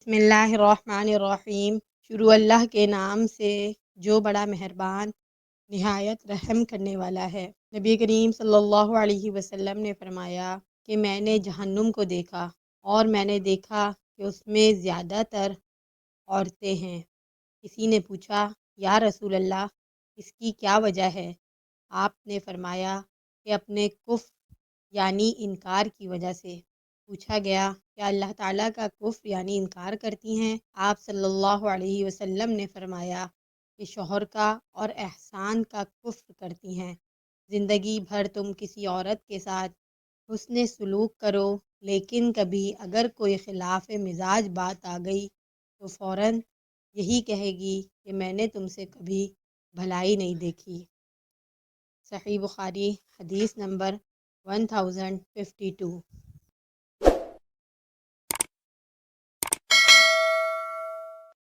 بسم اللہ الرحمن الرحیم۔ شروع اللہ کے نام سے جو بڑا مہربان نہایت رحم کرنے والا ہے۔ نبی کریم صلی اللہ علیہ وسلم نے فرمایا کہ میں نے جہنم کو دیکھا اور میں نے دیکھا کہ اس میں زیادہ تر عورتیں ہیں۔ کسی نے پوچھا یا رسول اللہ اس کی کیا وجہ ہے؟ آپ نے فرمایا کہ اپنے کفر یعنی انکار کی وجہ سے۔ پوچھا گیا کہ اللہ تعالیٰ کا کفر یعنی انکار کرتی ہیں؟ آپ صلی اللہ علیہ وسلم نے فرمایا کہ شوہر کا اور احسان کا کفر کرتی ہیں۔ زندگی بھر تم کسی عورت کے ساتھ حسن سلوک کرو، لیکن کبھی اگر کوئی خلاف مزاج بات آ گئی تو فوراً یہی کہے گی کہ میں نے تم سے کبھی بھلائی نہیں دیکھی۔ صحیح بخاری، حدیث نمبر 1052۔